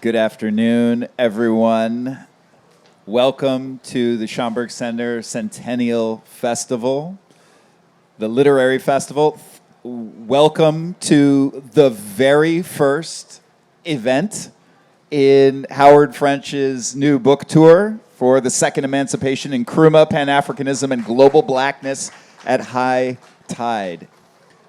Good afternoon, everyone. Welcome to the Schomburg Center Centennial Festival, the literary festival. Welcome to the very first event in Howard French's new book tour for the second Emancipation, Nkrumah, Pan-Africanism, and Global Blackness at High Tide.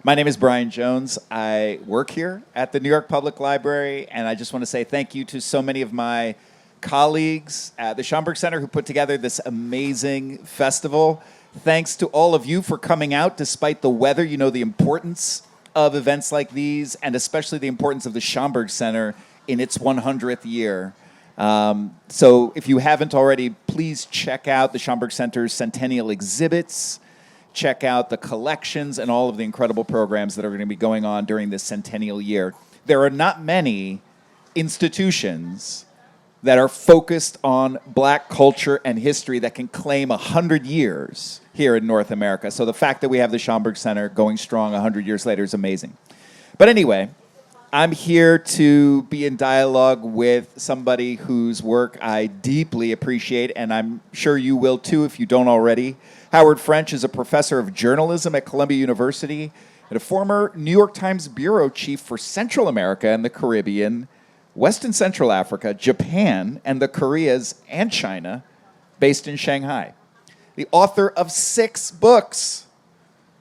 My name is Brian Jones. I work here at the New York Public Library, and I just want to say thank you to so many of my colleagues at the Schomburg Center who put together this amazing festival. Thanks to all of you for coming out despite the weather. You know the importance of events like these, and especially the importance of the Schomburg Center in its 100th year. So if you haven't already, please check out the Schomburg Center's Centennial exhibits. Check out the collections and all of the incredible programs that are going to be going on during this centennial year. There are not many institutions that are focused on black culture and history that can claim 100 years here in North America. So the fact that we have the Schomburg Center going strong 100 years later is amazing. But anyway, I'm here to be in dialogue with somebody whose work I deeply appreciate, and I'm sure you will too if you don't already. Howard French is a professor of journalism at Columbia University and a former New York Times bureau chief for Central America and the Caribbean, West and Central Africa, Japan, and the Koreas and China, based in Shanghai. The author of 6 books,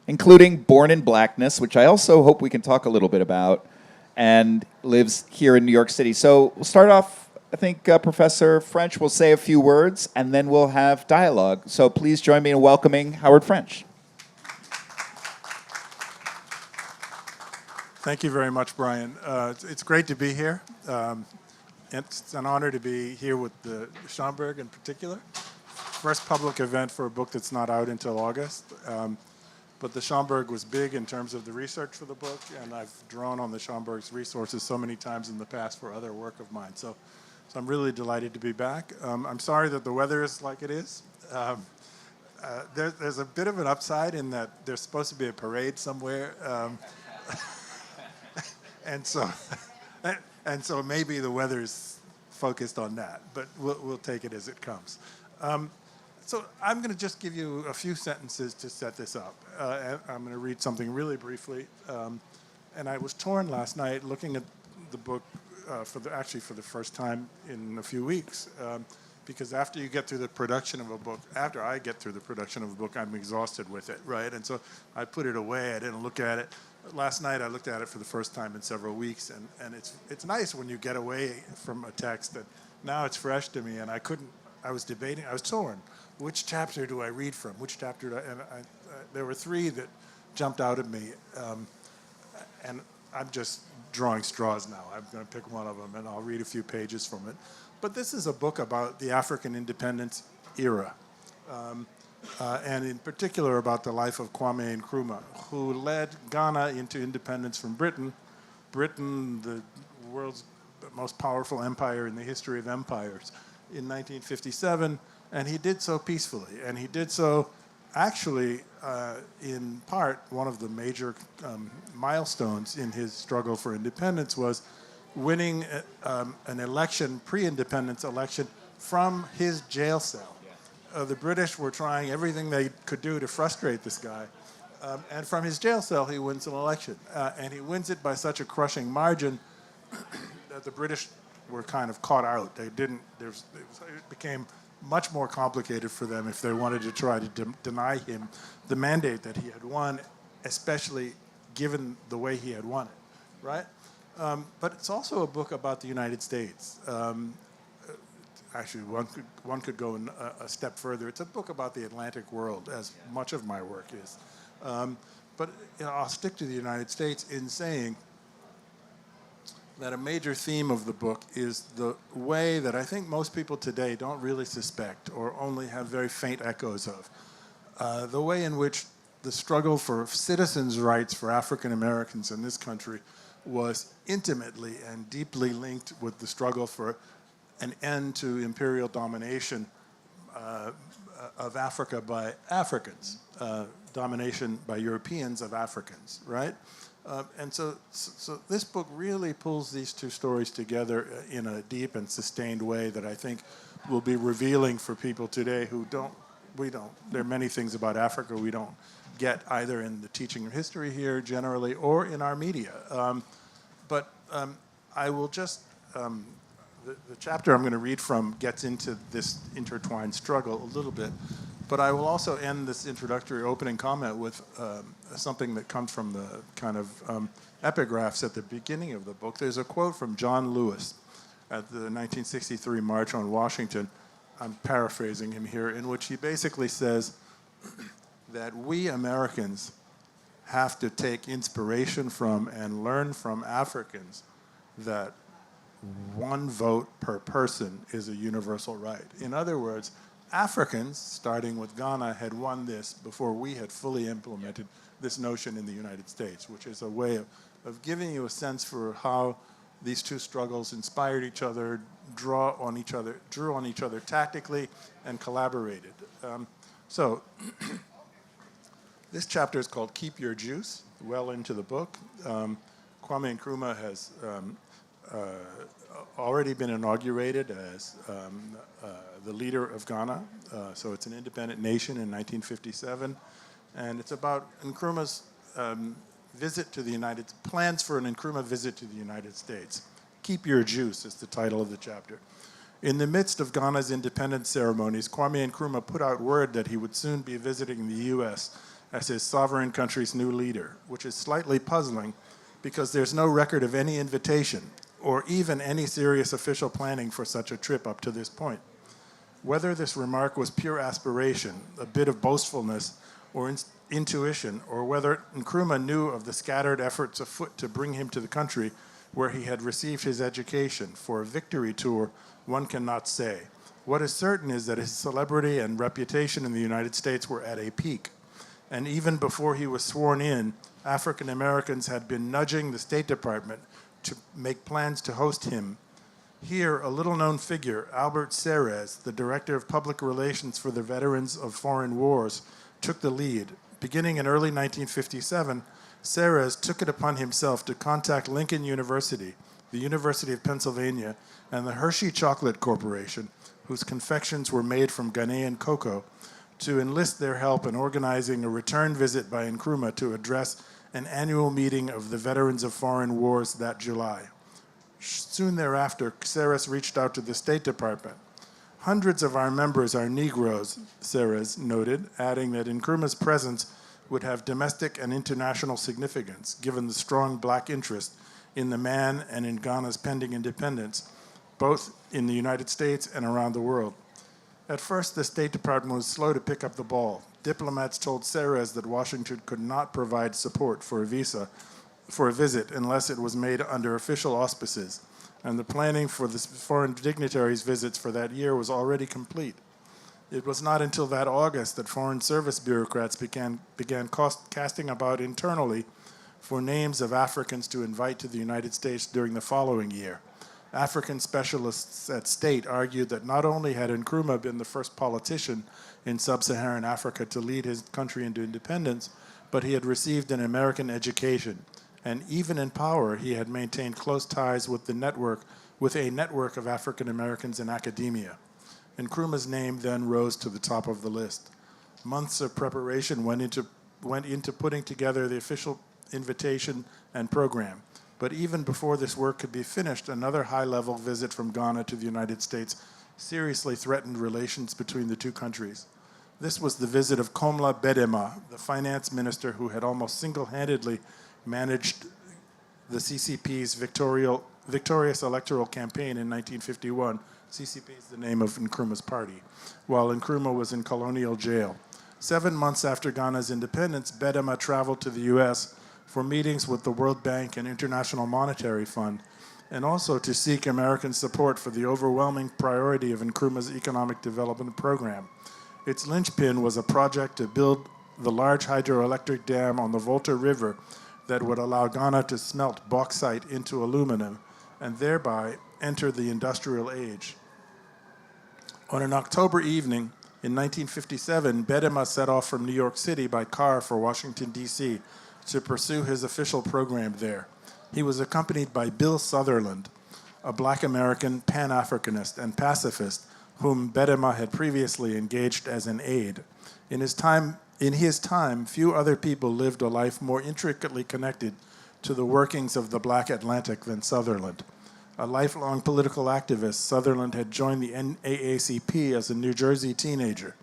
including Born in Blackness, which I also hope we can talk a little bit about, and lives here in New York City. So we'll start off, I think Professor French will say a few words, and then we'll have dialogue. So please join me in welcoming Howard French. Thank you very much, Brian. It's great to be here. It's an honor to be here with the Schomburg in particular. First public event for a book that's not out until August. But the Schomburg was big in terms of the research for the book, and I've drawn on the Schomburg's resources so many times in the past for other work of mine. So I'm really delighted to be back. I'm sorry that the weather is like it is. There's a bit of an upside in that there's supposed to be a parade somewhere. And so maybe the weather's focused on that, but we'll take it as it comes. So I'm going to just give you a few sentences to set this up. I'm going to read something really briefly. And I was torn last night looking at the book for the first time in a few weeks. Because after you get through the production of a book, after I get through the production of a book, I'm exhausted with it, right? And so I put it away. I didn't look at it. Last night I looked at it for the first time in several weeks. And it's nice when you get away from a text that now it's fresh to me. And I was debating, I was torn. Which chapter do I read from? Which chapter there were 3 that jumped out at me, and I'm just drawing straws now. I'm going to pick one of them, and I'll read a few pages from it. But this is a book about the African independence era, and in particular about the life of Kwame Nkrumah, who led Ghana into independence from Britain. Britain, the world's most powerful empire in the history of empires, in 1957. And he did so peacefully, and he did so actually, in part, one of the major milestones in his struggle for independence was winning an election, pre-independence election, from his jail cell. The British were trying everything they could do to frustrate this guy, and from his jail cell he wins an election. And he wins it by such a crushing margin that the British were kind of caught out. It became much more complicated for them if they wanted to try to deny him the mandate that he had won, especially given the way he had won it, right? But it's also a book about the United States. Actually, one could go a step further. It's a book about the Atlantic world, as much of my work is. But I'll stick to the United States in saying that a major theme of the book is the way that I think most people today don't really suspect or only have very faint echoes of. The way in which the struggle for citizens' rights for African Americans in this country was intimately and deeply linked with the struggle for an end to imperial domination of Africa by Africans. domination by Europeans of Africans, right? And so this book really pulls these two stories together in a deep and sustained way that I think will be revealing for people today who there are many things about Africa we don't get either in the teaching of history here generally or in our media. But I will just, the chapter I'm going to read from gets into this intertwined struggle a little bit, but I will also end this introductory opening comment with something that comes from the kind of epigraphs at the beginning of the book. There's a quote from John Lewis at the 1963 March on Washington. I'm paraphrasing him here, in which he basically says that we Americans have to take inspiration from and learn from Africans that one vote per person is a universal right. In other words, Africans, starting with Ghana, had won this before we had fully implemented this notion in the United States, which is a way of giving you a sense for how these two struggles inspired each other, drew on each other tactically, and collaborated. So this chapter is called Keep Your Juice, well into the book. Kwame Nkrumah has already been inaugurated as the leader of Ghana. So it's an independent nation in 1957. And it's about Nkrumah's plans for an Nkrumah visit to the United States. Keep Your Juice is the title of the chapter. In the midst of Ghana's independence ceremonies, Kwame Nkrumah put out word that he would soon be visiting the U.S. as his sovereign country's new leader, which is slightly puzzling because there's no record of any invitation or even any serious official planning for such a trip up to this point. Whether this remark was pure aspiration, a bit of boastfulness, or intuition, or whether Nkrumah knew of the scattered efforts afoot to bring him to the country where he had received his education for a victory tour, one cannot say. What is certain is that his celebrity and reputation in the United States were at a peak. And even before he was sworn in, African Americans had been nudging the State Department to make plans to host him. Here, a little-known figure, Albert Serres, the Director of Public Relations for the Veterans of Foreign Wars, took the lead. Beginning in early 1957, Serres took it upon himself to contact Lincoln University, the University of Pennsylvania, and the Hershey Chocolate Corporation, whose confections were made from Ghanaian cocoa, to enlist their help in organizing a return visit by Nkrumah to address an annual meeting of the Veterans of Foreign Wars that July. Soon thereafter, Serres reached out to the State Department. Hundreds of our members are Negroes, Serres noted, adding that Nkrumah's presence would have domestic and international significance, given the strong black interest in the man and in Ghana's pending independence, both in the United States and around the world. At first, the State Department was slow to pick up the ball. Diplomats told Serres that Washington could not provide support for a visit unless it was made under official auspices, and the planning for the foreign dignitaries' visits for that year was already complete. It was not until that August that Foreign Service bureaucrats began casting about internally for names of Africans to invite to the United States during the following year. African specialists at State argued that not only had Nkrumah been the first politician in sub-Saharan Africa to lead his country into independence, but he had received an American education. And even in power, he had maintained close ties with a network of African Americans in academia. Nkrumah's name then rose to the top of the list. Months of preparation went into putting together the official invitation and program. But even before this work could be finished, another high-level visit from Ghana to the United States seriously threatened relations between the two countries. This was the visit of Komla Bedema, the finance minister who had almost single-handedly managed the CCP's victorious electoral campaign in 1951. CCP is the name of Nkrumah's party, while Nkrumah was in colonial jail. 7 months after Ghana's independence, Bedema traveled to the U.S. for meetings with the World Bank and International Monetary Fund, and also to seek American support for the overwhelming priority of Nkrumah's economic development program. Its linchpin was a project to build the large hydroelectric dam on the Volta River that would allow Ghana to smelt bauxite into aluminum and thereby enter the industrial age. On an October evening, In 1957, Bedema set off from New York City by car for Washington, D.C. to pursue his official program there. He was accompanied by Bill Sutherland, a black American Pan-Africanist and pacifist whom Bedema had previously engaged as an aide. In his time, few other people lived a life more intricately connected to the workings of the Black Atlantic than Sutherland. A lifelong political activist, Sutherland had joined the NAACP as a New Jersey teenager.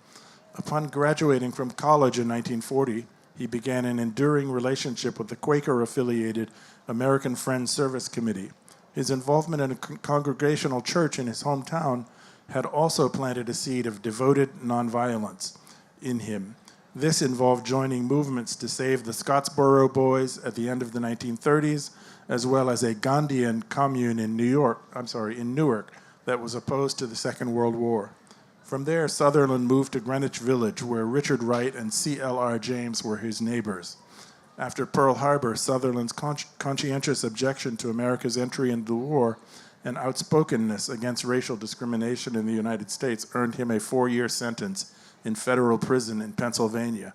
Upon graduating from college in 1940, he began an enduring relationship with the Quaker-affiliated American Friends Service Committee. His involvement in a congregational church in his hometown had also planted a seed of devoted nonviolence in him. This involved joining movements to save the Scottsboro Boys at the end of the 1930s, as well as a Gandhian commune in Newark, that was opposed to the Second World War. From there, Sutherland moved to Greenwich Village, where Richard Wright and C.L.R. James were his neighbors. After Pearl Harbor, Sutherland's conscientious objection to America's entry into the war and outspokenness against racial discrimination in the United States earned him a 4-year sentence in federal prison in Pennsylvania,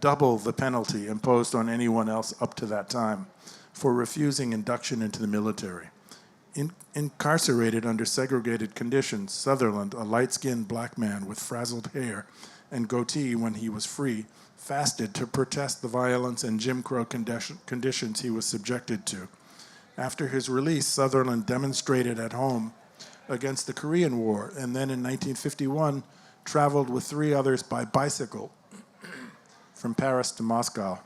double the penalty imposed on anyone else up to that time, for refusing induction into the military. Incarcerated under segregated conditions, Sutherland, a light-skinned black man with frazzled hair and goatee when he was free, fasted to protest the violence and Jim Crow conditions he was subjected to. After his release, Sutherland demonstrated at home against the Korean War, and then in 1951 traveled with 3 others by bicycle from Paris to Moscow.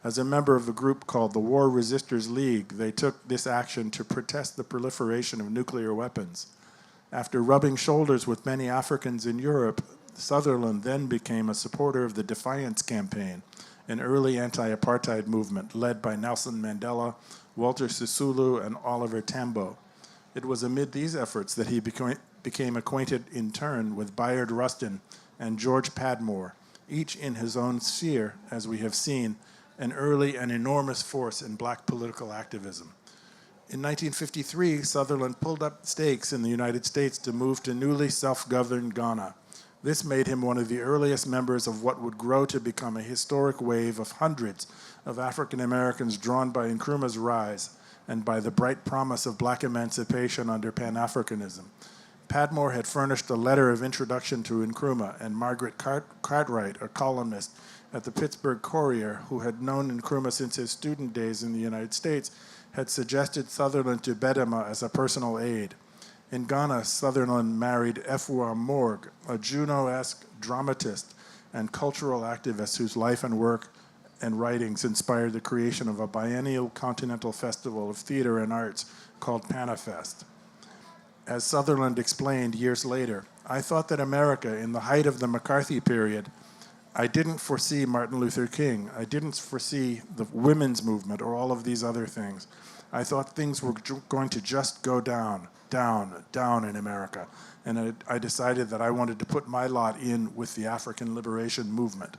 As a member of a group called the War Resisters League, they took this action to protest the proliferation of nuclear weapons. After rubbing shoulders with many Africans in Europe, Sutherland then became a supporter of the Defiance Campaign, an early anti-apartheid movement led by Nelson Mandela, Walter Sisulu, and Oliver Tambo. It was amid these efforts that he became acquainted in turn with Bayard Rustin and George Padmore, each in his own sphere, as we have seen, an early and enormous force in black political activism. In 1953, Sutherland pulled up stakes in the United States to move to newly self-governed Ghana. This made him one of the earliest members of what would grow to become a historic wave of hundreds of African Americans drawn by Nkrumah's rise and by the bright promise of black emancipation under Pan-Africanism. Padmore had furnished a letter of introduction to Nkrumah, and Margaret Cartwright, a columnist at the Pittsburgh Courier, who had known Nkrumah since his student days in the United States, had suggested Sutherland to Bedema as a personal aide. In Ghana, Sutherland married Efua Morg, a Juno-esque dramatist and cultural activist whose life and work and writings inspired the creation of a biennial continental festival of theater and arts called Panafest. As Sutherland explained years later, I thought that America, in the height of the McCarthy period, I didn't foresee Martin Luther King. I didn't foresee the women's movement or all of these other things. I thought things were going to just go down in America. And I decided that I wanted to put my lot in with the African liberation movement.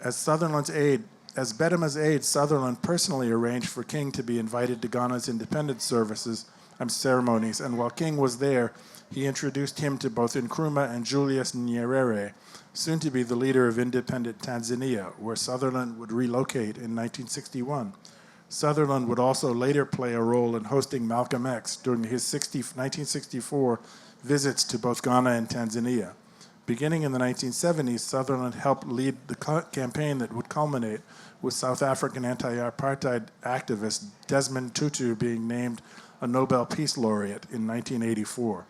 As Bedema's aide, Sutherland personally arranged for King to be invited to Ghana's independence ceremonies, and while King was there, he introduced him to both Nkrumah and Julius Nyerere, soon to be the leader of independent Tanzania, where Sutherland would relocate in 1961. Sutherland would also later play a role in hosting Malcolm X during his 1964 visits to both Ghana and Tanzania. Beginning in the 1970s, Sutherland helped lead the campaign that would culminate with South African anti-apartheid activist Desmond Tutu being named a Nobel Peace Laureate in 1984.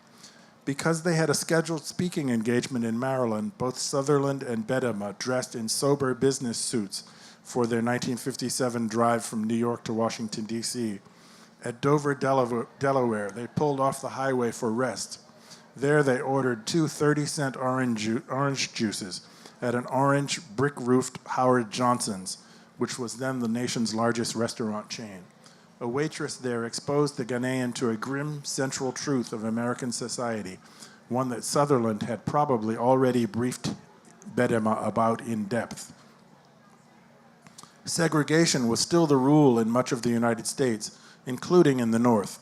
Because they had a scheduled speaking engagement in Maryland, both Sutherland and Bedema dressed in sober business suits for their 1957 drive from New York to Washington, D.C. At Dover, Delaware, they pulled off the highway for rest. There they ordered 2 30-cent orange juices at an orange brick-roofed Howard Johnson's, which was then the nation's largest restaurant chain. A waitress there exposed the Ghanaian to a grim central truth of American society, one that Sutherland had probably already briefed Bedema about in depth. Segregation was still the rule in much of the United States, including in the North.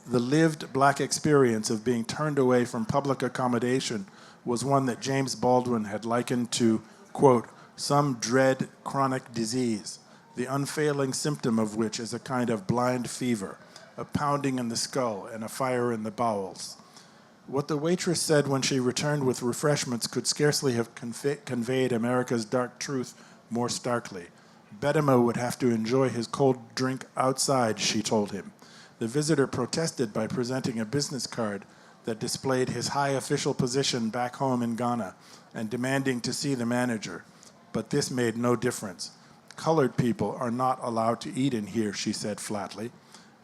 The lived black experience of being turned away from public accommodation was one that James Baldwin had likened to, quote, some dread chronic disease, the unfailing symptom of which is a kind of blind fever, a pounding in the skull and a fire in the bowels. What the waitress said when she returned with refreshments could scarcely have conveyed America's dark truth more starkly. Bedema would have to enjoy his cold drink outside, she told him. The visitor protested by presenting a business card that displayed his high official position back home in Ghana and demanding to see the manager. But this made no difference. Colored people are not allowed to eat in here, she said flatly.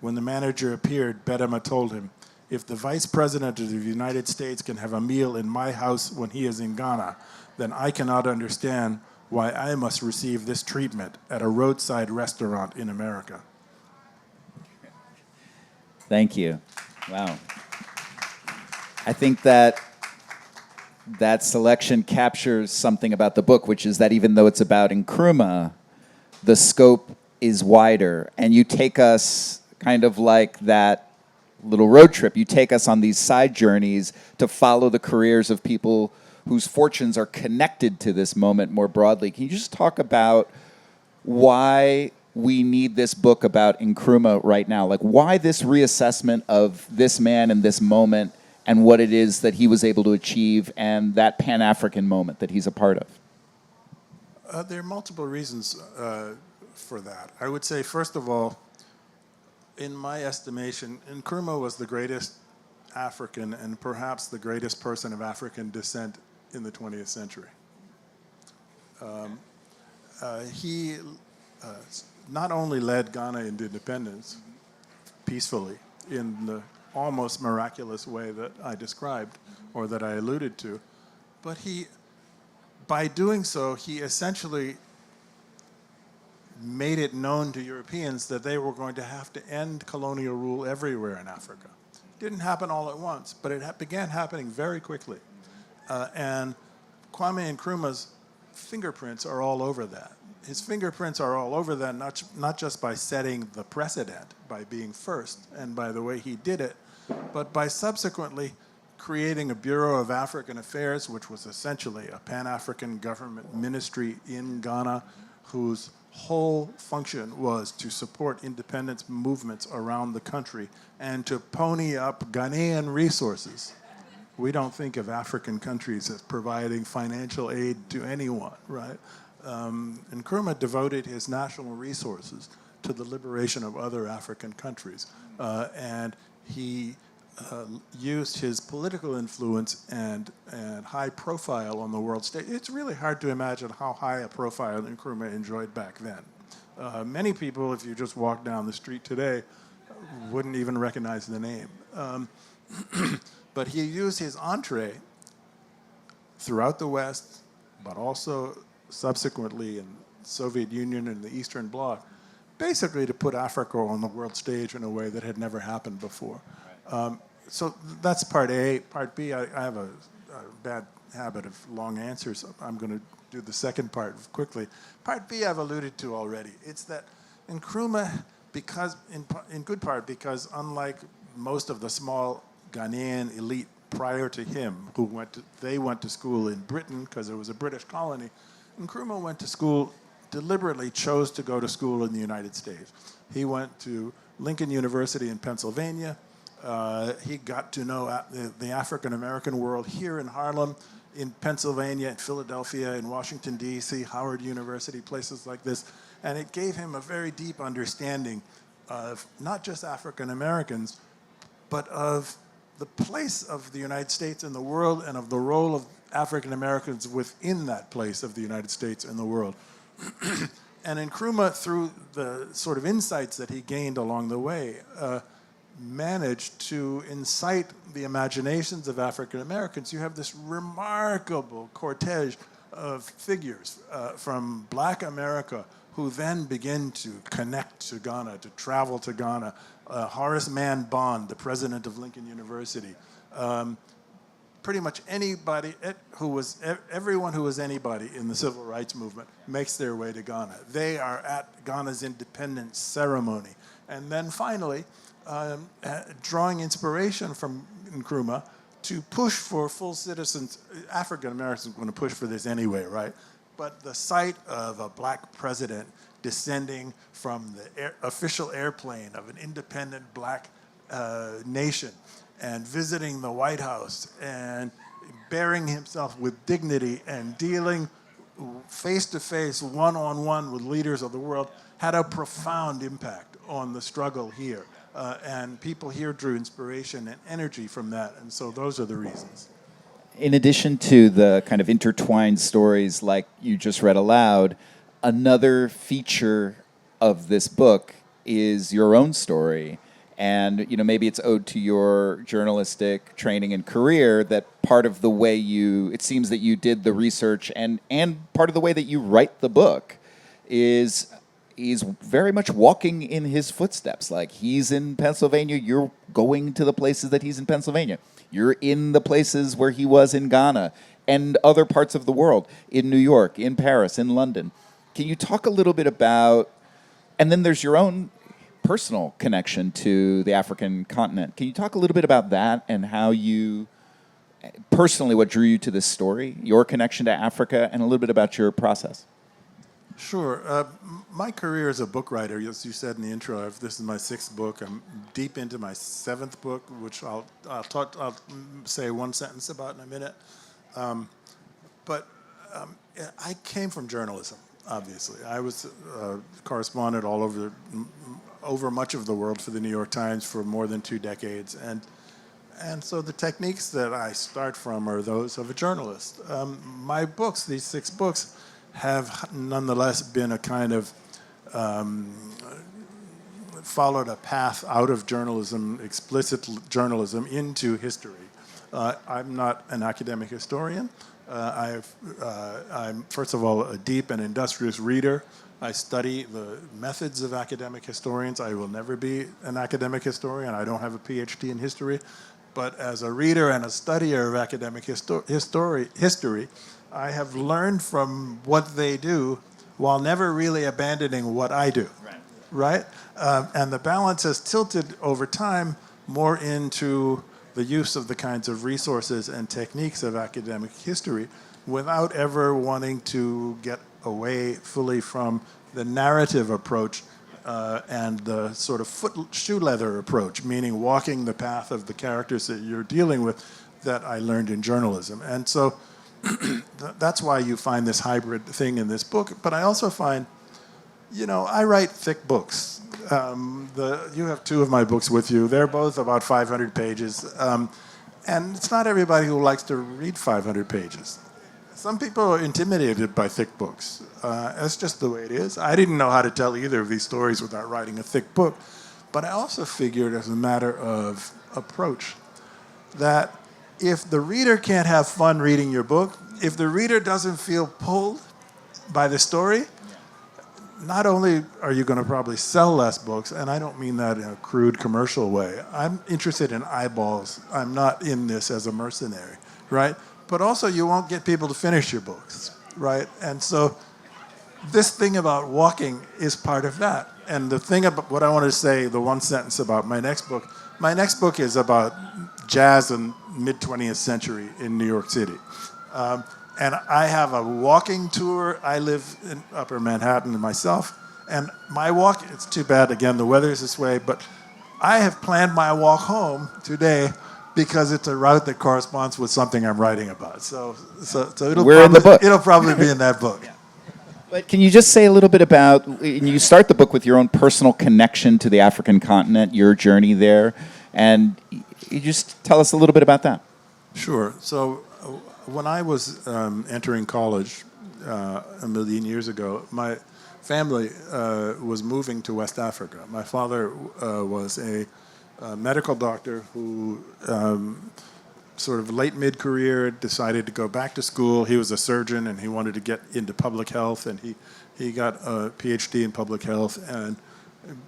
When the manager appeared, Bedema told him, if the Vice President of the United States can have a meal in my house when he is in Ghana, then I cannot understand why I must receive this treatment at a roadside restaurant in America. Thank you. Wow. I think that selection captures something about the book, which is that even though it's about Nkrumah, the scope is wider. And you take us kind of like that little road trip. You take us on these side journeys to follow the careers of people whose fortunes are connected to this moment more broadly. Can you just talk about why we need this book about Nkrumah right now? Like, why this reassessment of this man and this moment and what it is that he was able to achieve and that Pan-African moment that he's a part of? There are multiple reasons for that. I would say, first of all, in my estimation, Nkrumah was the greatest African and perhaps the greatest person of African descent in the 20th century. He not only led Ghana into independence peacefully in the almost miraculous way that I described or that I alluded to, but by doing so, he essentially made it known to Europeans that they were going to have to end colonial rule everywhere in Africa. It didn't happen all at once, but it began happening very quickly. And Kwame Nkrumah's fingerprints are all over that. His fingerprints are all over that, not just by setting the precedent, by being first, and by the way he did it, but by subsequently creating a Bureau of African Affairs, which was essentially a Pan-African government ministry in Ghana, whose whole function was to support independence movements around the country and to pony up Ghanaian resources. We don't think of African countries as providing financial aid to anyone, right? Nkrumah devoted his national resources to the liberation of other African countries. And he used his political influence and high profile on the world stage. It's really hard to imagine how high a profile Nkrumah enjoyed back then. Many people, if you just walk down the street today, wouldn't even recognize the name. But he used his entree throughout the West, but also subsequently in the Soviet Union and the Eastern Bloc, basically to put Africa on the world stage in a way that had never happened before. So that's part A. Part B, I have a bad habit of long answers. I'm going to do the second part quickly. Part B I've alluded to already. It's that Nkrumah, because in good part because unlike most of the small Ghanaian elite prior to him, who went to school in Britain because it was a British colony, Nkrumah went to school, deliberately chose to go to school in the United States. He went to Lincoln University in Pennsylvania. He got to know the African-American world here in Harlem, in Pennsylvania, in Philadelphia, in Washington, D.C., Howard University, places like this. And it gave him a very deep understanding of not just African-Americans, but of the place of the United States in the world and of the role of African-Americans within that place of the United States in the world. And Nkrumah, through the sort of insights that he gained along the way, managed to incite the imaginations of African Americans. You have this remarkable cortege of figures from Black America who then begin to connect to Ghana, to travel to Ghana. Horace Mann Bond, the president of Lincoln University. Pretty much anybody everyone who was anybody in the civil rights movement makes their way to Ghana. They are at Ghana's independence ceremony. And then finally, drawing inspiration from Nkrumah, to push for full citizens. African Americans are going to push for this anyway, right? But the sight of a black president descending from the official airplane of an independent black nation and visiting the White House and bearing himself with dignity and dealing face-to-face, one-on-one with leaders of the world had a profound impact on the struggle here. And people here drew inspiration and energy from that. And so those are the reasons. In addition to the kind of intertwined stories like you just read aloud, another feature of this book is your own story. And maybe it's owed to your journalistic training and career that part of the way it seems that you did the research and part of the way that you write the book is very much walking in his footsteps. Like, he's in Pennsylvania, you're going to the places that he's in Pennsylvania. You're in the places where he was in Ghana and other parts of the world, in New York, in Paris, in London. Can you talk a little bit about, and then there's your own personal connection to the African continent. Can you talk a little bit about that and how you, personally, what drew you to this story, your connection to Africa, and a little bit about your process? Sure. My career as a book writer, as you said in the intro, this is my 6th book. I'm deep into my 7th book, which I'll say one sentence about in a minute. But I came from journalism, obviously. I was a correspondent all over much of the world for the New York Times for more than 2 decades. And so the techniques that I start from are those of a journalist. My books, these 6 books, have nonetheless been a kind of followed a path out of journalism, explicit journalism, into history. I'm not an academic historian. I'm, first of all, a deep and industrious reader. I study the methods of academic historians. I will never be an academic historian. I don't have a PhD in history. But as a reader and a studier of academic history, I have learned from what they do while never really abandoning what I do. Right? And the balance has tilted over time more into the use of the kinds of resources and techniques of academic history without ever wanting to get away fully from the narrative approach and the sort of shoe leather approach, meaning walking the path of the characters that you're dealing with, that I learned in journalism. And so that's why you find this hybrid thing in this book. But I also find, I write thick books. You have 2 of my books with you. They're both about 500 pages. And it's not everybody who likes to read 500 pages. Some people are intimidated by thick books. That's just the way it is. I didn't know how to tell either of these stories without writing a thick book. But I also figured, as a matter of approach, that if the reader can't have fun reading your book, if the reader doesn't feel pulled by the story, not only are you going to probably sell less books, and I don't mean that in a crude commercial way. I'm interested in eyeballs. I'm not in this as a mercenary, right? But also you won't get people to finish your books, right? And so this thing about walking is part of that. And the thing about what I want to say, the one sentence about my next book is about jazz in mid-20th century in New York City. And I have a walking tour. I live in Upper Manhattan myself. And my walk, it's too bad, again, the weather is this way, but I have planned my walk home today because it's a route that corresponds with something I'm writing about. So it'll probably be in that book. Yeah. But can you just say a little bit about, and you start the book with your own personal connection to the African continent, your journey there, and you just tell us a little bit about that. Sure. So when I was entering college a million years ago, my family was moving to West Africa. My father was a medical doctor who sort of late mid-career decided to go back to school. He was a surgeon and he wanted to get into public health, and he got a PhD in public health and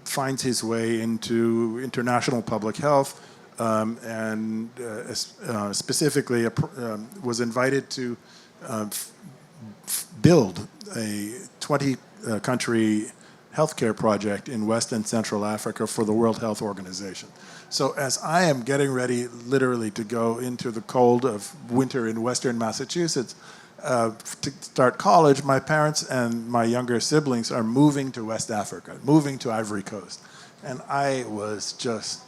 finds his way into international public health, and specifically was invited to build a 20-country healthcare project in West and Central Africa for the World Health Organization. So as I am getting ready literally to go into the cold of winter in Western Massachusetts to start college, my parents and my younger siblings are moving to West Africa, moving to Ivory Coast. And I was just,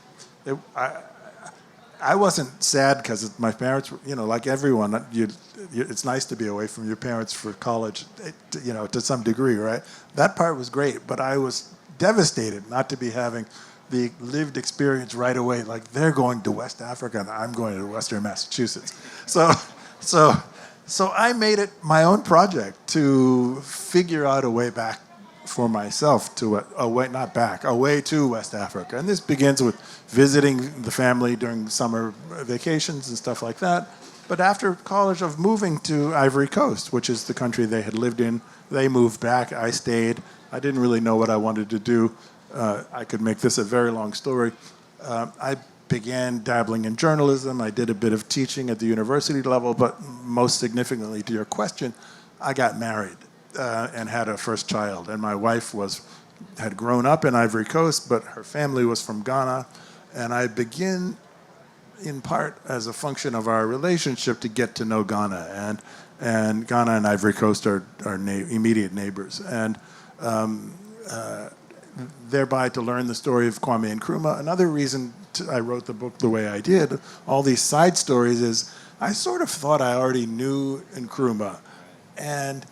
I wasn't sad because my parents, like everyone, it's nice to be away from your parents for college, to some degree, right? That part was great, but I was devastated not to be having the lived experience right away. Like, they're going to West Africa and I'm going to Western Massachusetts. So I made it my own project to figure out a way back for myself to away to West Africa. And this begins with visiting the family during summer vacations and stuff like that. But after college, of moving to Ivory Coast, which is the country they had lived in, they moved back. I stayed. I didn't really know what I wanted to do. I could make this a very long story. I began dabbling in journalism. I did a bit of teaching at the university level, but most significantly to your question, I got married and had a first child. And my wife had grown up in Ivory Coast, but her family was from Ghana. And I begin, in part as a function of our relationship, to get to know Ghana. And Ghana and Ivory Coast are immediate neighbors. And thereby to learn the story of Kwame Nkrumah. Another reason I wrote the book the way I did, all these side stories, is I sort of thought I already knew Nkrumah. And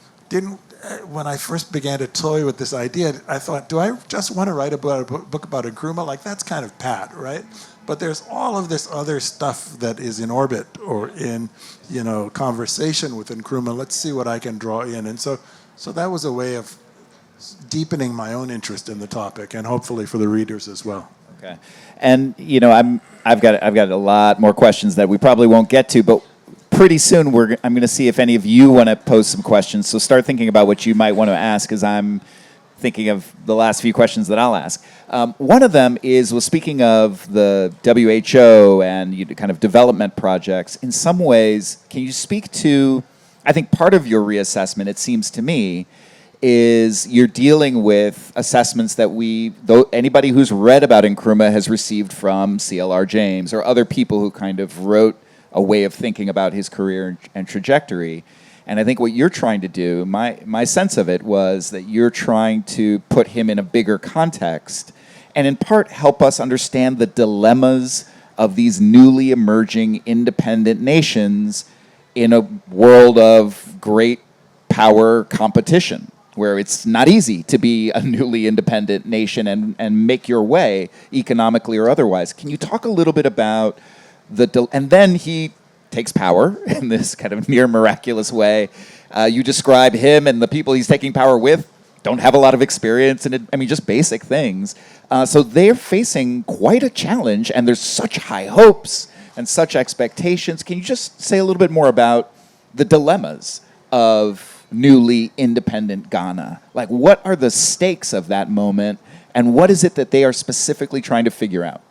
when I first began to toy with this idea, I thought, do I just want to write a book about Nkrumah? Like, that's kind of pat, right? But there's all of this other stuff that is in orbit or in, conversation with Nkrumah. Let's see what I can draw in. And so that was a way of deepening my own interest in the topic, and hopefully for the readers as well. Okay, and I've got a lot more questions that we probably won't get to, but pretty soon I'm going to see if any of you want to pose some questions. So start thinking about what you might want to ask, as I'm thinking of the last few questions that I'll ask. One of them was speaking of the WHO and kind of development projects. In some ways, can you speak to? I think part of your reassessment, it seems to me, is you're dealing with assessments that anybody who's read about Nkrumah has received from C.L.R. James or other people who kind of wrote a way of thinking about his career and trajectory. And I think what you're trying to do, my sense of it was that you're trying to put him in a bigger context and in part help us understand the dilemmas of these newly emerging independent nations in a world of great power competition, where it's not easy to be a newly independent nation and make your way economically or otherwise. Can you talk a little bit about and then he takes power in this kind of near miraculous way. You describe him and the people he's taking power with don't have a lot of experience in it. I mean, just basic things. So they're facing quite a challenge, and there's such high hopes and such expectations. Can you just say a little bit more about the dilemmas of newly independent Ghana? Like, what are the stakes of that moment, and what is it that they are specifically trying to figure out?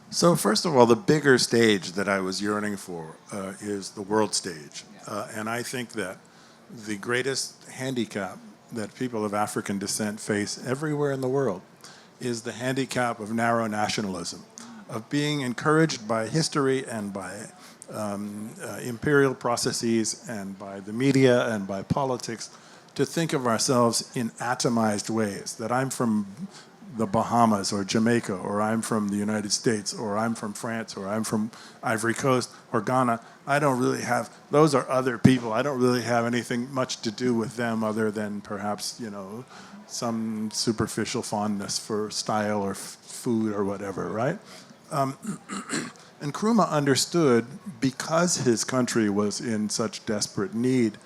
So first of all, the bigger stage that I was yearning for is the world stage. And I think that the greatest handicap that people of African descent face everywhere in the world is the handicap of narrow nationalism, of being encouraged by history and by imperial processes and by the media and by politics to think of ourselves in atomized ways, that I'm from the Bahamas or Jamaica, or I'm from the United States, or I'm from France, or I'm from Ivory Coast or Ghana. Those are other people. I don't really have anything much to do with them other than perhaps, some superficial fondness for style or food or whatever, right? Nkrumah understood, because his country was in such desperate need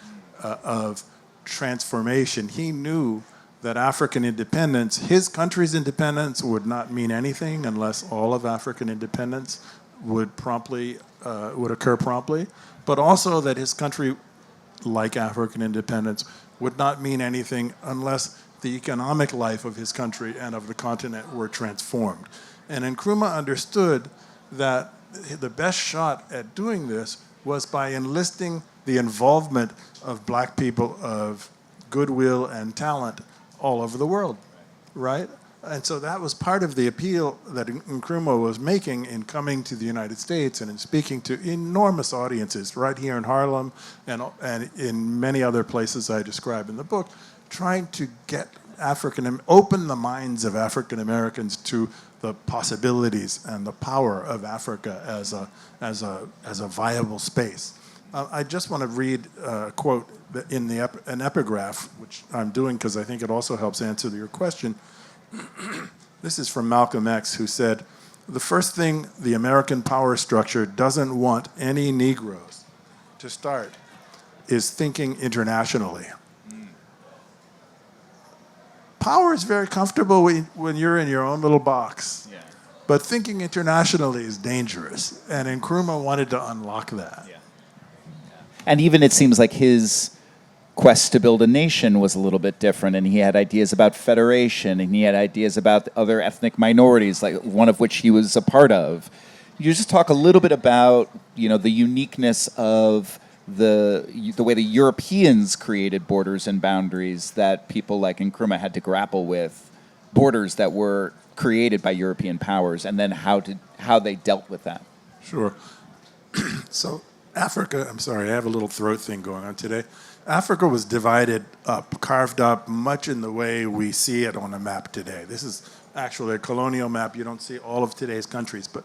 of transformation, he knew that African independence, his country's independence, would not mean anything unless all of African independence would occur promptly, but also that his country, like African independence, would not mean anything unless the economic life of his country and of the continent were transformed. And Nkrumah understood that the best shot at doing this was by enlisting the involvement of black people of goodwill and talent all over the world. right? And so that was part of the appeal that Nkrumah was making in coming to the United States and in speaking to enormous audiences right here in Harlem and in many other places I describe in the book, trying to get open the minds of African Americans to the possibilities and the power of Africa as a viable space. I just want to read a quote in an epigraph, which I'm doing because I think it also helps answer your question. This is from Malcolm X, who said, "The first thing the American power structure doesn't want any Negroes to start is thinking internationally." Power is very comfortable when you're in your own little box. Yeah. But thinking internationally is dangerous. And Nkrumah wanted to unlock that. Yeah. And even it seems like his quest to build a nation was a little bit different, and he had ideas about federation, and he had ideas about other ethnic minorities, like one of which he was a part of. You just talk a little bit about, the uniqueness of the way the Europeans created borders and boundaries that people like Nkrumah had to grapple with, borders that were created by European powers, and then how they dealt with that. Sure. So Africa, I'm sorry, I have a little throat thing going on today. Africa was divided up, carved up, much in the way we see it on a map today. This is actually a colonial map. You don't see all of today's countries, but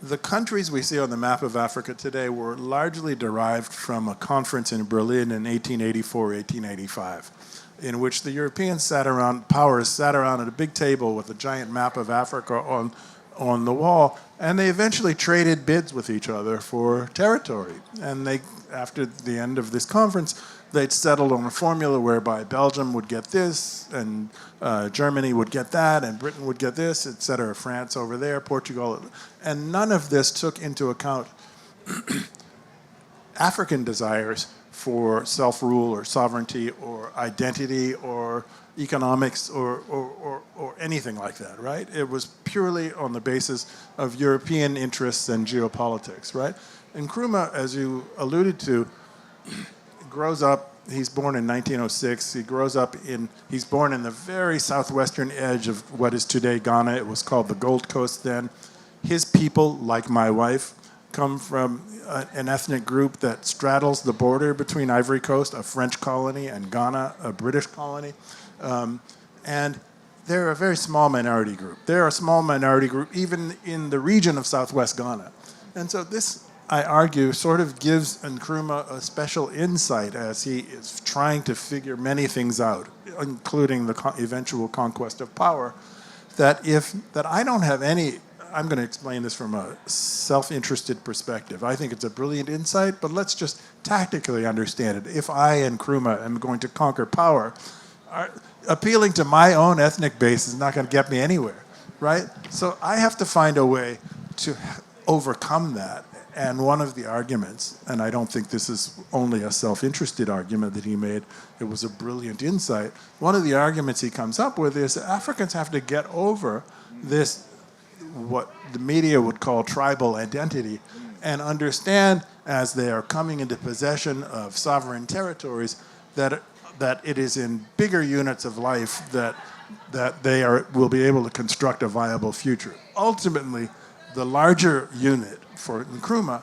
the countries we see on the map of Africa today were largely derived from a conference in Berlin in 1884, 1885, in which the Europeans powers sat around at a big table with a giant map of Africa on the wall, and they eventually traded bids with each other for territory. And after the end of this conference, they'd settled on a formula whereby Belgium would get this, and Germany would get that, and Britain would get this, et cetera, France over there, Portugal. And none of this took into account African desires for self-rule or sovereignty or identity or economics or anything like that, right? It was purely on the basis of European interests and geopolitics, right? Nkrumah, as you alluded to, grows up, he's born in 1906, he's born in the very southwestern edge of what is today Ghana. It was called the Gold Coast then. His people, like my wife, come from an ethnic group that straddles the border between Ivory Coast, a French colony, and Ghana, a British colony. And they're a very small minority group. They're a small minority group even in the region of southwest Ghana. And so this, I argue, sort of gives Nkrumah a special insight as he is trying to figure many things out, including the eventual conquest of power, that I don't have any. I'm going to explain this from a self-interested perspective. I think it's a brilliant insight, but let's just tactically understand it. If I, Nkrumah, am going to conquer power, appealing to my own ethnic base is not going to get me anywhere, right? So I have to find a way to overcome that. And one of the arguments, and I don't think this is only a self-interested argument that he made, it was a brilliant insight. One of the arguments he comes up with is that Africans have to get over this, what the media would call tribal identity, and understand as they are coming into possession of sovereign territories that it is in bigger units of life that they will be able to construct a viable future. Ultimately, the larger unit for Nkrumah,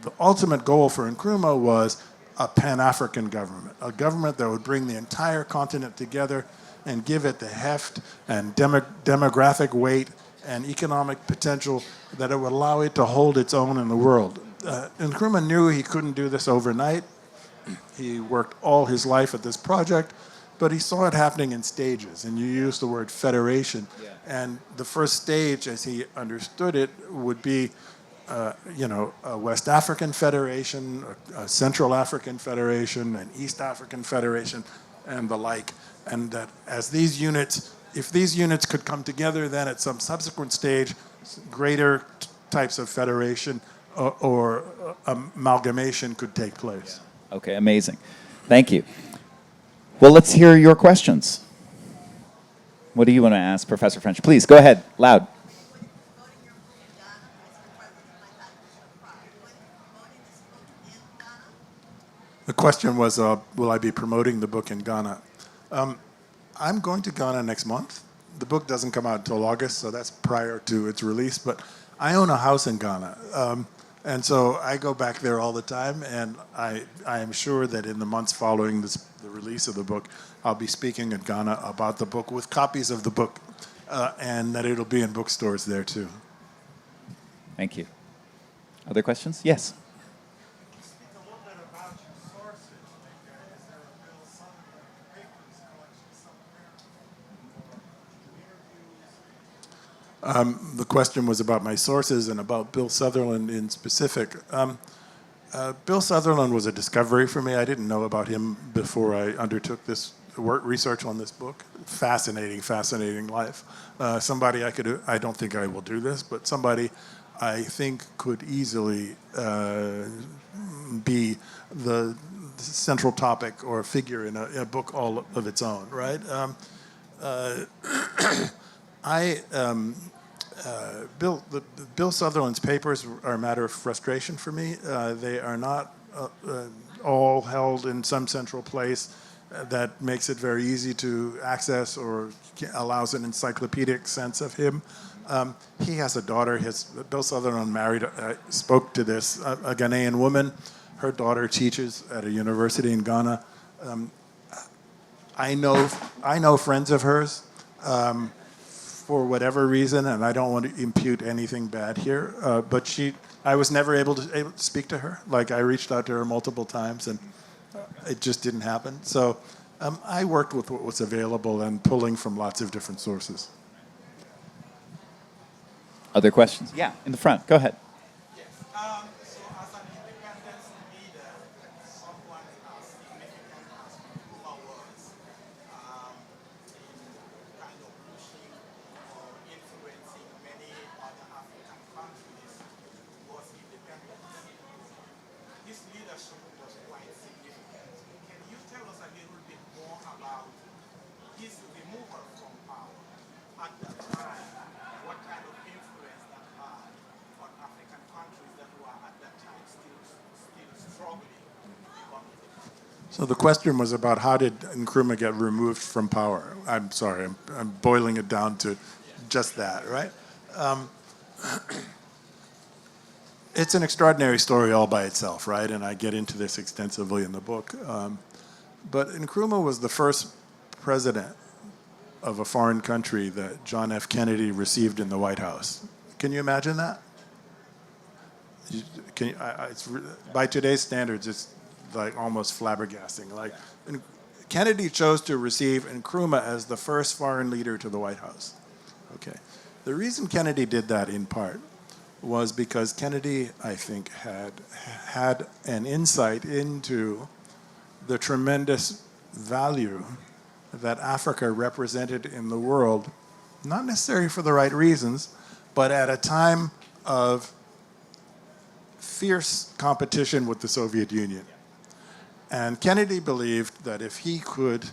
the ultimate goal for Nkrumah was a Pan-African government, a government that would bring the entire continent together and give it the heft and demographic weight and economic potential that it would allow it to hold its own in the world. Nkrumah knew he couldn't do this overnight. He worked all his life at this project, but he saw it happening in stages, and you used the word federation. Yeah. And the first stage, as he understood it, would be a West African federation, a Central African federation, an East African federation, and the like. And that as these units, if these units could come together, then at some subsequent stage, greater types of federation or amalgamation could take place. Yeah. Okay, amazing. Thank you. Well, let's hear your questions. What do you want to ask Professor French? Please, go ahead, loud. The question was, will I be promoting the book in Ghana? I'm going to Ghana next month. The book doesn't come out until August, so that's prior to its release. But I own a house in Ghana, and so I go back there all the time. And I am sure that in the months following the release of the book, I'll be speaking in Ghana about the book with copies of the book, and that it'll be in bookstores there too. Thank you. Other questions? Yes. The question was about my sources and about Bill Sutherland in specific. Bill Sutherland was a discovery for me. I didn't know about him before I undertook this research on this book. Fascinating, fascinating life. Somebody I don't think I will do this, but somebody I think could easily be the central topic or figure in a book all of its own, right? Bill Sutherland's papers are a matter of frustration for me. They are not all held in some central place that makes it very easy to access or allows an encyclopedic sense of him. He has a daughter. Bill Sutherland married, spoke to this, a Ghanaian woman. Her daughter teaches at a university in Ghana. I know friends of hers. For whatever reason, and I don't want to impute anything bad here, but I was never able to speak to her. Like, I reached out to her multiple times, and it just didn't happen. So I worked with what was available and pulling from lots of different sources. Other questions? Yeah, in the front. Go ahead. Yes. So as an independence leader, someone as significant as Nkrumah was in kind of pushing or influencing many other African countries was independence. His leadership was quite significant. Can you tell us a little bit more about his removal from power at that time? What kind of influence that had on African countries that were at that time still struggling to become independent? So the question was about how did Nkrumah get removed from power? I'm sorry, I'm boiling it down to just that, right? It's an extraordinary story all by itself, right? And I get into this extensively in the book. But Nkrumah was the first president of a foreign country that John F. Kennedy received in the White House. Can you imagine that? By today's standards, it's like almost flabbergasting. Like, Kennedy chose to receive Nkrumah as the first foreign leader to the White House. Okay. The reason Kennedy did that, in part, was because Kennedy, I think, had an insight into the tremendous value that Africa represented in the world, not necessarily for the right reasons, but at a time of fierce competition with the Soviet Union. And Kennedy believed that if he could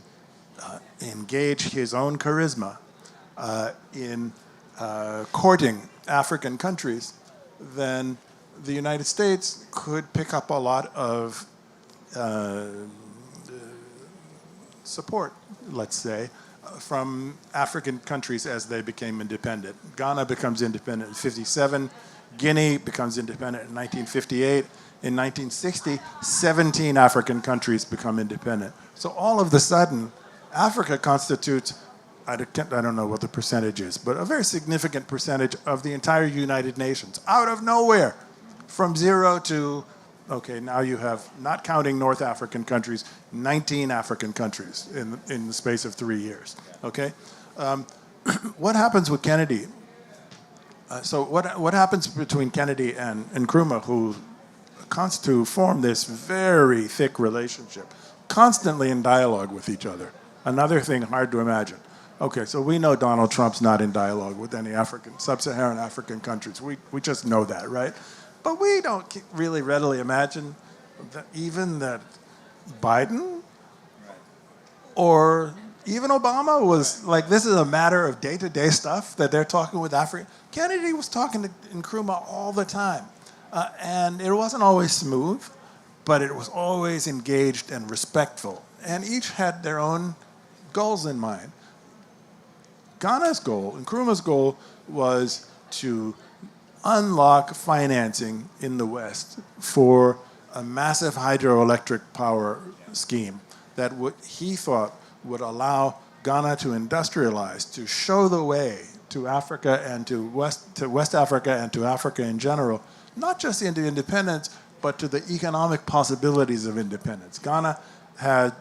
engage his own charisma in courting African countries, then the United States could pick up a lot of support, let's say, from African countries as they became independent. Ghana becomes independent in 1957. Guinea becomes independent in 1958. In 1960, 17 African countries become independent. So all of a sudden, Africa constitutes, I don't know what the percentage is, but a very significant percentage of the entire United Nations, out of nowhere, from zero to, okay, now you have, not counting North African countries, 19 African countries in the space of 3 years, okay? What happens with Kennedy? So what happens between Kennedy and Nkrumah, who form this very thick relationship, constantly in dialogue with each other? Another thing hard to imagine. Okay, so we know Donald Trump's not in dialogue with any sub-Saharan African countries. We just know that, right? But we don't really readily imagine that even that Biden or even Obama was like, this is a matter of day-to-day stuff that they're talking with Africa. Kennedy was talking to Nkrumah all the time. And it wasn't always smooth, but it was always engaged and respectful. And each had their own goals in mind. Ghana's goal, Nkrumah's goal, was to unlock financing in the West for a massive hydroelectric power scheme that he thought would allow Ghana to industrialize, to show the way to Africa and to West Africa and to Africa in general, not just into independence, but to the economic possibilities of independence. Ghana had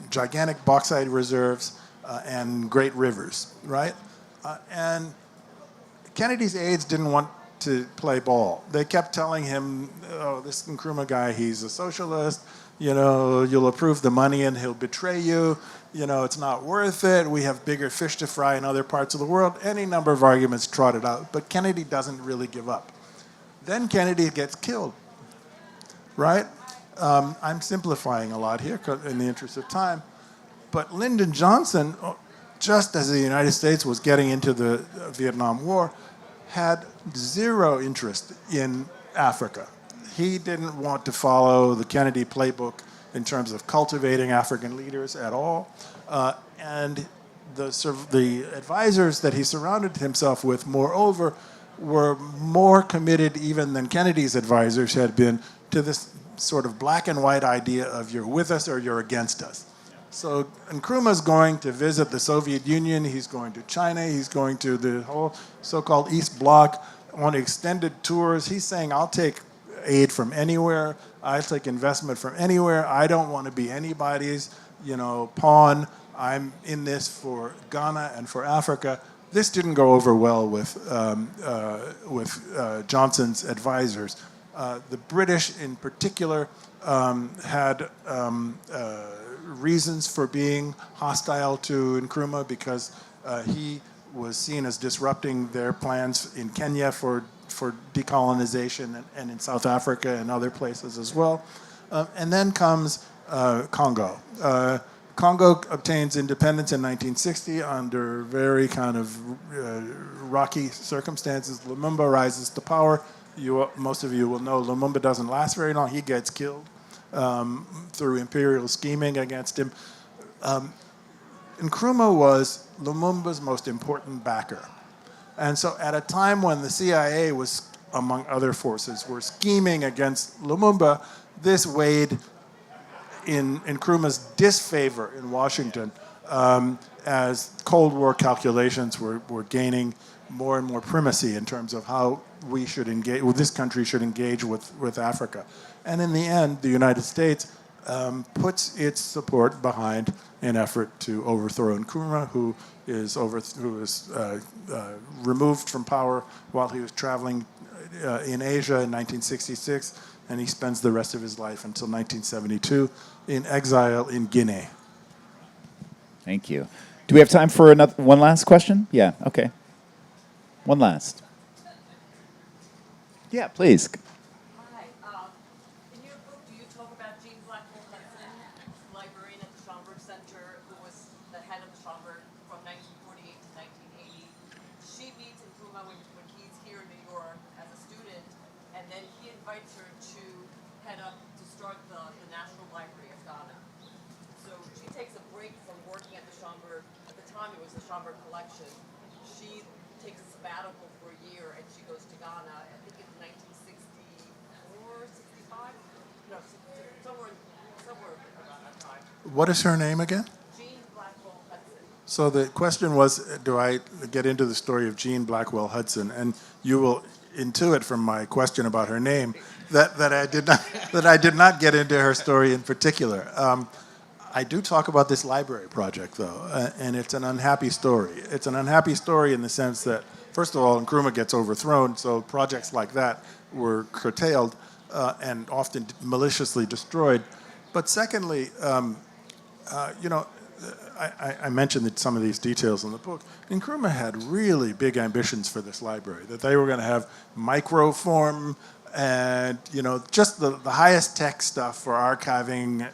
gigantic bauxite reserves and great rivers, right? And Kennedy's aides didn't want to play ball. They kept telling him, oh, this Nkrumah guy, he's a socialist, you'll approve the money and he'll betray you, it's not worth it, we have bigger fish to fry in other parts of the world, any number of arguments trotted out, but Kennedy doesn't really give up. Then Kennedy gets killed, right? I'm simplifying a lot here in the interest of time, but Lyndon Johnson, just as the United States was getting into the Vietnam War, had zero interest in Africa. He didn't want to follow the Kennedy playbook in terms of cultivating African leaders at all. And the advisors that he surrounded himself with, moreover, were more committed even than Kennedy's advisors had been to this sort of black and white idea of you're with us or you're against us. So Nkrumah's going to visit the Soviet Union, he's going to China, he's going to the whole so-called East Bloc on extended tours. He's saying, I'll take aid from anywhere, I'll take investment from anywhere, I don't want to be anybody's, pawn, I'm in this for Ghana and for Africa. This didn't go over well with Johnson's advisors. The British in particular had reasons for being hostile to Nkrumah because he was seen as disrupting their plans in Kenya for decolonization and in South Africa and other places as well. And then comes Congo. Congo obtains independence in 1960 under very kind of rocky circumstances. Lumumba rises to power. Most of you will know Lumumba doesn't last very long. He gets killed through imperial scheming against him. Nkrumah was Lumumba's most important backer. And so at a time when the CIA was, among other forces, were scheming against Lumumba, this weighed in Nkrumah's disfavor in Washington as Cold War calculations were gaining more and more primacy in terms of how we should engage, this country should engage with Africa. And in the end, the United States puts its support behind an effort to overthrow Nkrumah, who is removed from power while he was traveling in Asia in 1966, and he spends the rest of his life until 1972 in exile in Guinea. Thank you. Do we have time for one last question? Yeah, okay. One last. Yeah, please. Hi. In your book, do you talk about Jean Blackwell Hudson, librarian at the Schomburg Center, who was the head of the Schomburg from 1948 to 1980? She meets Nkrumah when he's here in New York as a student, and then he invites her to head up to start the National Library of Ghana. So she takes a break from working at the Schomburg. At the time, it was the Schomburg collection. She takes a sabbatical for a year, and she goes to Ghana. I think it's 1964, 65? No, somewhere around that time. What is her name again? Jean Blackwell Hudson. So the question was, do I get into the story of Jean Blackwell Hudson? And you will intuit from my question about her name that I did not get into her story in particular. I do talk about this library project, though, and it's an unhappy story. It's an unhappy story in the sense that, first of all, Nkrumah gets overthrown, so projects like that were curtailed and often maliciously destroyed. But secondly, I mentioned some of these details in the book. Nkrumah had really big ambitions for this library, that they were going to have microform and, just the highest tech stuff for archiving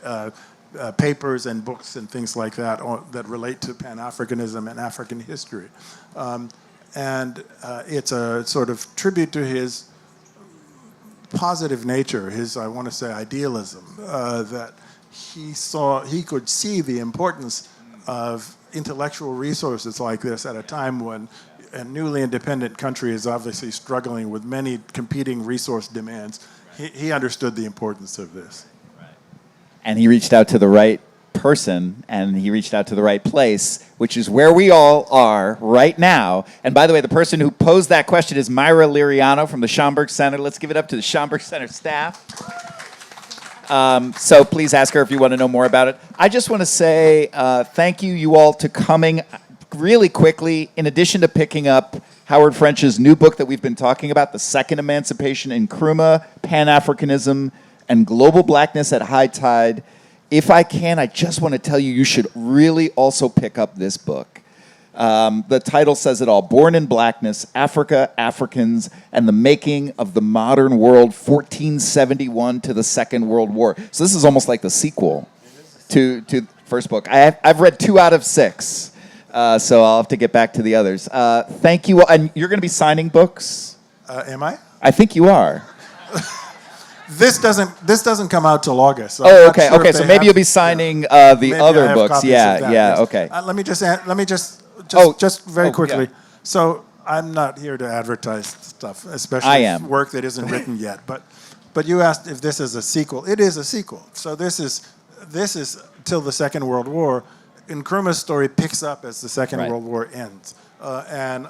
papers and books and things like that that relate to Pan-Africanism and African history. And it's a sort of tribute to his positive nature, his, I want to say, idealism, that he could see the importance of intellectual resources like this at a time when a newly independent country is obviously struggling with many competing resource demands. He understood the importance of this. And he reached out to the right person, and he reached out to the right place, which is where we all are right now. And by the way, the person who posed that question is Myra Liriano from the Schomburg Center. Let's give it up to the Schomburg Center staff. So please ask her if you want to know more about it. I just want to say thank you all to coming really quickly. In addition to picking up Howard French's new book that we've been talking about, The Second Emancipation, Nkrumah, Pan-Africanism, and Global Blackness at High Tide, if I can, I just want to tell you, you should really also pick up this book. The title says it all: Born in Blackness, Africa, Africans, and the Making of the Modern World, 1471 to the Second World War. So this is almost like the sequel to the first book. I've read 2 out of 6, so I'll have to get back to the others. Thank you. And you're going to be signing books? Am I? I think you are. This doesn't come out till August. So Oh, okay, okay. So maybe you'll be signing the maybe I other have books. copies Yeah, of that, yeah. yes. Okay. Let me just Oh, very oh, quickly. yeah. So I'm not here to advertise stuff, especially I am. work that isn't written yet. But you asked if this is a sequel. It is a sequel. So this is till the Second World War. Nkrumah's story picks up as the Second Right. World War ends, and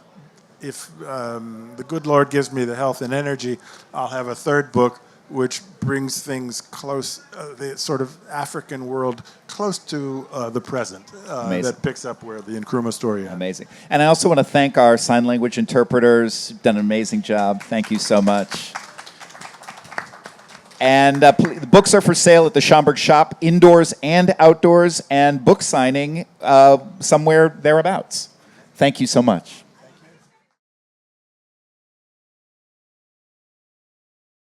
if the good Lord gives me the health and energy, I'll have a third book which brings things close, the sort of African world close to the present, that picks up where the Nkrumah story ends. Amazing. And I also want to thank our sign language interpreters. Done an amazing job. Thank you so much. And the books are for sale at the Schomburg shop, indoors and outdoors, and book signing somewhere thereabouts. Thank you so much.